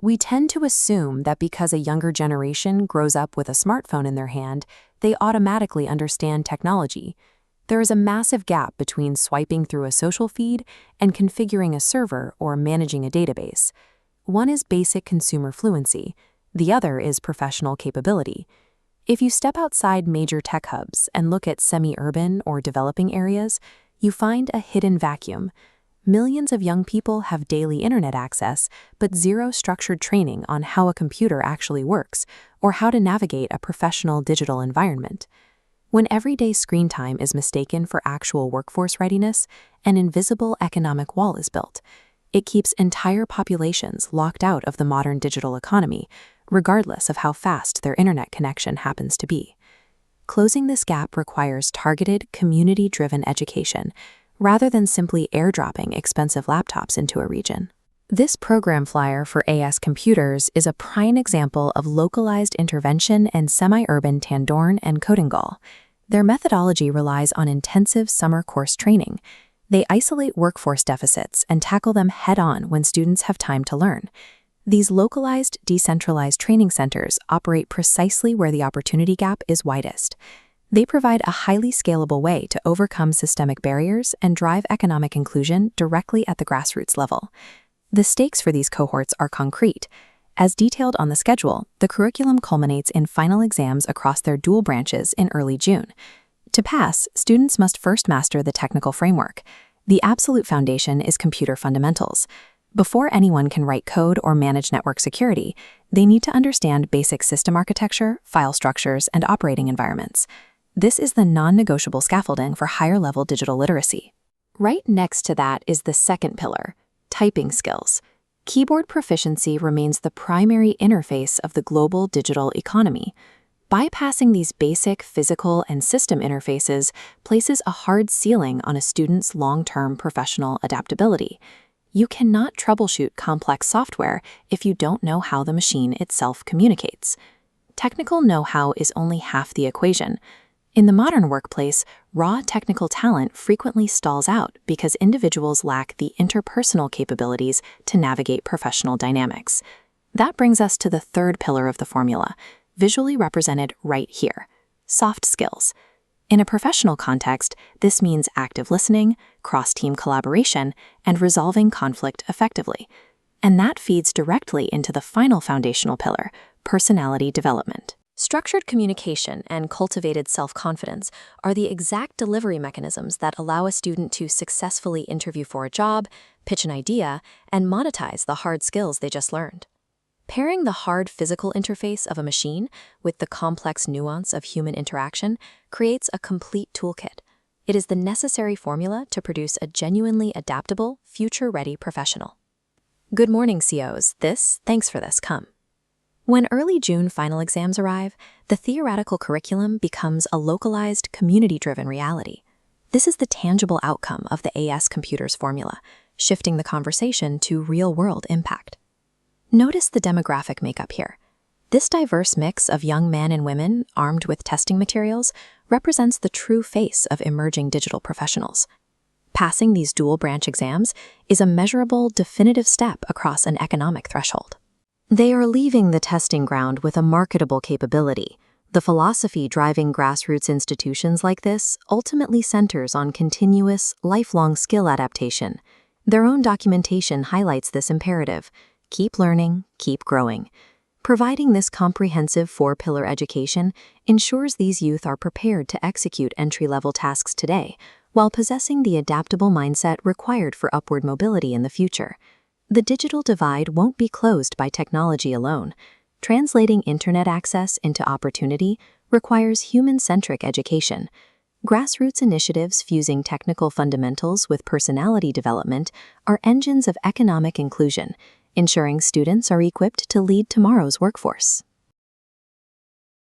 We tend to assume that because a younger generation grows up with a smartphone in their hand, they automatically understand technology. There is a massive gap between swiping through a social feed and configuring a server or managing a database. One is basic consumer fluency, the other is professional capability. If you step outside major tech hubs and look at semi-urban or developing areas, you find a hidden vacuum. Millions of young people have daily internet access, but zero structured training on how a computer actually works or how to navigate a professional digital environment. When everyday screen time is mistaken for actual workforce readiness, an invisible economic wall is built. It keeps entire populations locked out of the modern digital economy, regardless of how fast their internet connection happens to be. Closing this gap requires targeted, community-driven education, rather than simply airdropping expensive laptops into a region. This program flyer for AS computers is a prime example of localized intervention in semi-urban Tandur and Kodingal. Their methodology relies on intensive summer course training. They isolate workforce deficits and tackle them head-on when students have time to learn. These localized, decentralized training centers operate precisely where the opportunity gap is widest. They provide a highly scalable way to overcome systemic barriers and drive economic inclusion directly at the grassroots level. The stakes for these cohorts are concrete. As detailed on the schedule, the curriculum culminates in final exams across their dual branches in early June. To pass, students must first master the technical framework. The absolute foundation is computer fundamentals. Before anyone can write code or manage network security, they need to understand basic system architecture, file structures, and operating environments. This is the non-negotiable scaffolding for higher-level digital literacy. Right next to that is the second pillar, typing skills. Keyboard proficiency remains the primary interface of the global digital economy. Bypassing these basic physical and system interfaces places a hard ceiling on a student's long-term professional adaptability. You cannot troubleshoot complex software if you don't know how the machine itself communicates. Technical know-how is only half the equation. In the modern workplace, raw technical talent frequently stalls out because individuals lack the interpersonal capabilities to navigate professional dynamics. That brings us to the third pillar of the formula, visually represented right here: soft skills. In a professional context, this means active listening, cross-team collaboration, and resolving conflict effectively. And that feeds directly into the final foundational pillar, personality development. Structured communication and cultivated self-confidence are the exact delivery mechanisms that allow a student to successfully interview for a job, pitch an idea, and monetize the hard skills they just learned. Pairing the hard physical interface of a machine with the complex nuance of human interaction creates a complete toolkit. It is the necessary formula to produce a genuinely adaptable, future-ready professional. Good morning, COs. Thanks for this, come. When early June final exams arrive, the theoretical curriculum becomes a localized, community-driven reality. This is the tangible outcome of the AS Computers formula, shifting the conversation to real-world impact. Notice the demographic makeup here. This diverse mix of young men and women armed with testing materials represents the true face of emerging digital professionals. Passing these dual-branch exams is a measurable, definitive step across an economic threshold. They are leaving the testing ground with a marketable capability. The philosophy driving grassroots institutions like this ultimately centers on continuous, lifelong skill adaptation. Their own documentation highlights this imperative: keep learning, keep growing. Providing this comprehensive four-pillar education ensures these youth are prepared to execute entry-level tasks today, while possessing the adaptable mindset required for upward mobility in the future. The digital divide won't be closed by technology alone. Translating internet access into opportunity requires human-centric education. Grassroots initiatives fusing technical fundamentals with personality development are engines of economic inclusion, ensuring students are equipped to lead tomorrow's workforce.